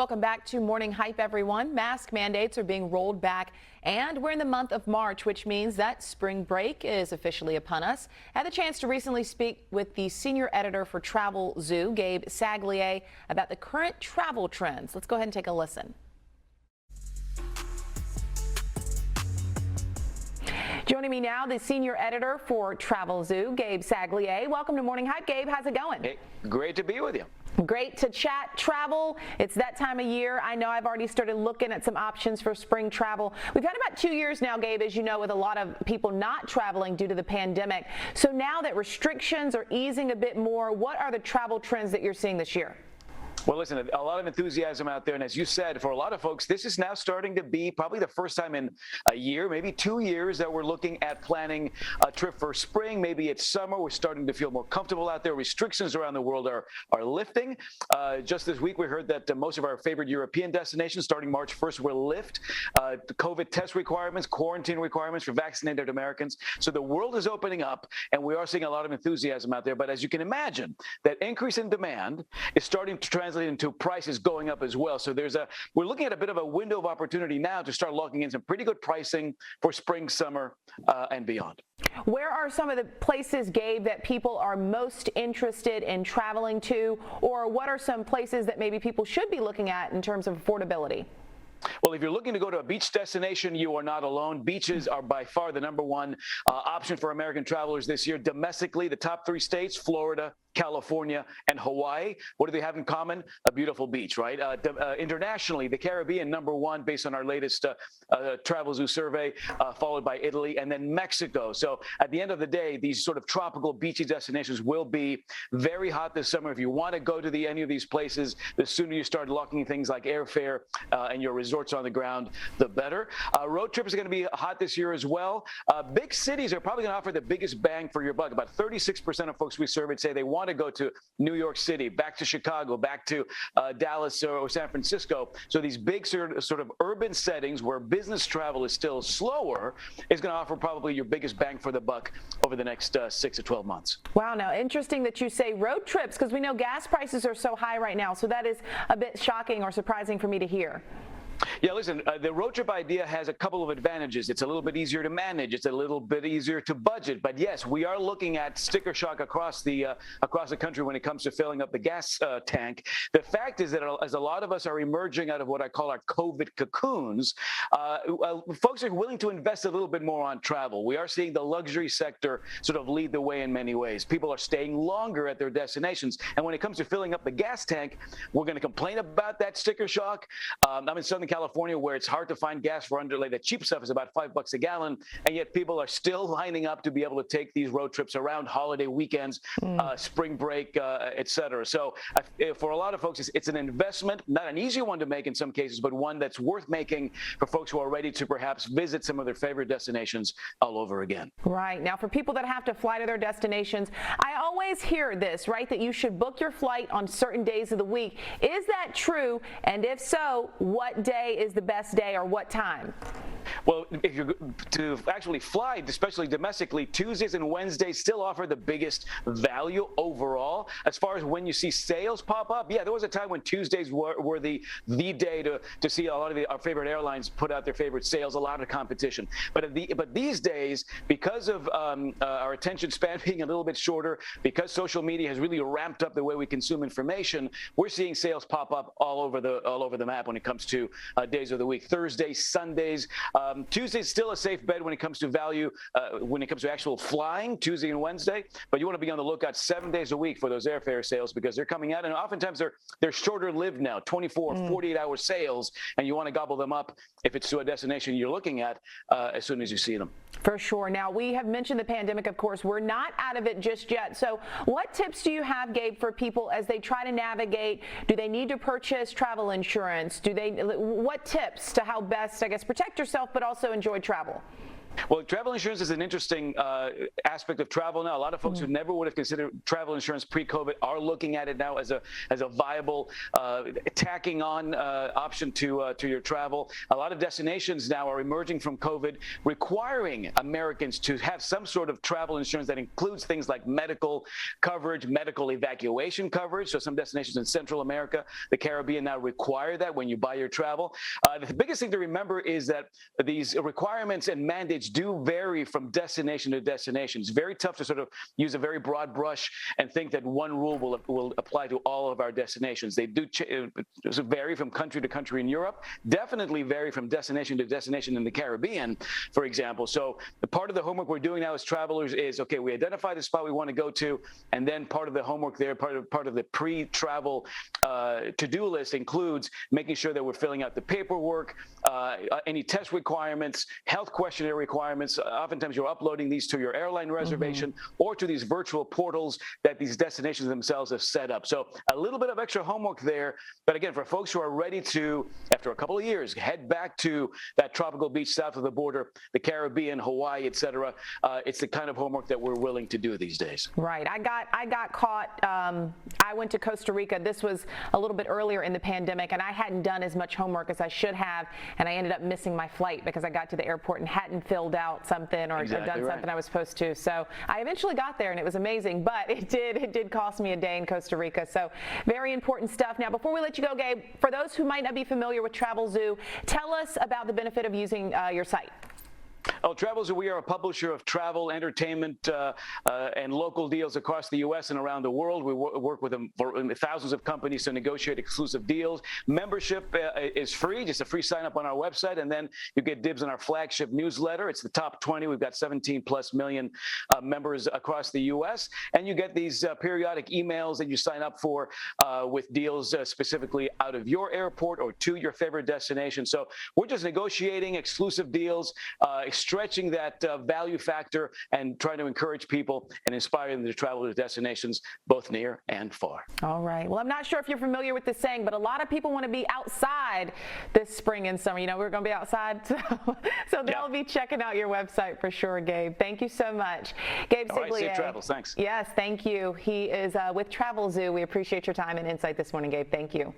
Welcome back to Morning Hype, everyone. Mask mandates are being rolled back, and we're in the month of March, which means that spring break is officially upon us. I had the chance to recently speak with the senior editor for Travelzoo, Gabe Saglie, about the current travel trends. Let's go ahead and take a listen. Joining me now, the senior editor for Travelzoo, Gabe Saglie. Welcome to Morning Hype, Gabe. How's it going? Hey, great to be with you. Great to chat travel. It's that time of year. I know I've already started looking at some options for spring travel. We've had about 2 years now, Gabe, as you know, with a lot of people not traveling due to the pandemic. So now that restrictions are easing a bit more, what are the travel trends that you're seeing this year? Well, listen, a lot of enthusiasm out there. And as you said, for a lot of folks, this is now starting to be probably the first time in a year, maybe 2 years, that we're looking at planning a trip for spring. Maybe it's summer. We're starting to feel more comfortable out there. Restrictions around the world are lifting. Just this week, we heard that most of our favorite European destinations starting March 1st will lift COVID test requirements, quarantine requirements for vaccinated Americans. So the world is opening up, and we are seeing a lot of enthusiasm out there. But as you can imagine, that increase in demand is starting to translate into prices going up as well. So we're looking at a bit of a window of opportunity now to start locking in some pretty good pricing for spring, summer, and beyond. Where are some of the places, Gabe, that people are most interested in traveling to, or what are some places that maybe people should be looking at in terms of affordability? Well, if you're looking to go to a beach destination, you are not alone. Beaches are by far the number one option for American travelers this year. Domestically, the top 3 states, Florida, California, and Hawaii. What do they have in common? A beautiful beach, right? Internationally, the Caribbean, number 1 based on our latest Travelzoo survey, followed by Italy, and then Mexico. So at the end of the day, these sort of tropical beachy destinations will be very hot this summer. If you want to go to any of these places, the sooner you start locking things like airfare and your resorts on the ground, the better. Road trips are going to be hot this year as well. Big cities are probably going to offer the biggest bang for your buck. About 36% of folks we surveyed say they want to go to New York City, back to Chicago, back to Dallas or San Francisco. So these big sort of urban settings where business travel is still slower is going to offer probably your biggest bang for the buck over the next 6 to 12 months. Wow. Now, interesting that you say road trips, because we know gas prices are so high right now. So that is a bit shocking or surprising for me to hear. Yeah, listen, the road trip idea has a couple of advantages. It's a little bit easier to manage. It's a little bit easier to budget. But yes, we are looking at sticker shock across the country when it comes to filling up the gas tank. The fact is that as a lot of us are emerging out of what I call our COVID cocoons, folks are willing to invest a little bit more on travel. We are seeing the luxury sector sort of lead the way in many ways. People are staying longer at their destinations. And when it comes to filling up the gas tank, we're going to complain about that sticker shock. I'm in Southern California, where it's hard to find gas for the cheap stuff is about $5 a gallon, and yet people are still lining up to be able to take these road trips around holiday weekends, spring break, et cetera. So for a lot of folks, it's an investment, not an easy one to make in some cases, but one that's worth making for folks who are ready to perhaps visit some of their favorite destinations all over again. Right. Now, for people that have to fly to their destinations, I always hear this, right, that you should book your flight on certain days of the week. Is that true? And if so, what day is the best day, or what time? Well, if you're to actually fly, especially domestically, Tuesdays and Wednesdays still offer the biggest value overall. As far as when you see sales pop up, yeah, there was a time when Tuesdays were the day to see a lot of our favorite airlines put out their favorite sales, a lot of competition. But these days, because of our attention span being a little bit shorter, because social media has really ramped up the way we consume information, we're seeing sales pop up all over the map when it comes to days of the week. Thursdays, Sundays. Tuesday's still a safe bet when it comes to value, when it comes to actual flying, Tuesday and Wednesday. But you want to be on the lookout 7 days a week for those airfare sales, because they're coming out, and oftentimes they're shorter lived now, 24, 48-hour sales, and you want to gobble them up if it's to a destination you're looking at as soon as you see them. For sure. Now, we have mentioned the pandemic, of course. We're not out of it just yet. So what tips do you have, Gabe, for people as they try to navigate? Do they need to purchase travel insurance? What tips to how best, I guess, protect yourself, but also enjoy travel? Well, travel insurance is an interesting aspect of travel now. A lot of folks who never would have considered travel insurance pre-COVID are looking at it now as a viable tacking on option to your travel. A lot of destinations now are emerging from COVID, requiring Americans to have some sort of travel insurance that includes things like medical coverage, medical evacuation coverage. So some destinations in Central America, the Caribbean now require that when you buy your travel. The biggest thing to remember is that these requirements and mandates do vary from destination to destination. It's very tough to sort of use a very broad brush and think that one rule will apply to all of our destinations. They do vary from country to country in Europe, definitely vary from destination to destination in the Caribbean, for example. So the part of the homework we're doing now as travelers is, okay, we identify the spot we want to go to, and then part of the homework there, part of the pre-travel to-do list includes making sure that we're filling out the paperwork, any test requirements, health questionnaire requirements. Oftentimes you're uploading these to your airline reservation or to these virtual portals that these destinations themselves have set up. So a little bit of extra homework there. But again, for folks who are ready to, after a couple of years, head back to that tropical beach south of the border, the Caribbean, Hawaii, et cetera, it's the kind of homework that we're willing to do these days. Right. I got caught. I went to Costa Rica. This was a little bit earlier in the pandemic, and I hadn't done as much homework as I should have, and I ended up missing my flight because I got to the airport and hadn't filled out something or done something I was supposed to. So I eventually got there, and it was amazing, but it did cost me a day in Costa Rica. So very important stuff. Now, before we let you go, Gabe, for those who might not be familiar with Travelzoo, tell us about the benefit of using your site. Oh, Travelzoo, we are a publisher of travel, entertainment, and local deals across the U.S. and around the world. We work with thousands of companies to negotiate exclusive deals. Membership is free, just a free sign up on our website, and then you get dibs on our flagship newsletter. It's the top 20. We've got 17+ million members across the U.S., and you get these periodic emails that you sign up for with deals specifically out of your airport or to your favorite destination. So we're just negotiating exclusive deals, stretching that value factor and trying to encourage people and inspire them to travel to destinations both near and far. All right. Well, I'm not sure if you're familiar with this saying, but a lot of people want to be outside this spring and summer. You know, we're going to be outside, so they'll be checking out your website for sure, Gabe. Thank you so much. Gabe Saglie. All right, safe travels. Thanks. Yes, thank you. He is with Travelzoo. We appreciate your time and insight this morning, Gabe. Thank you.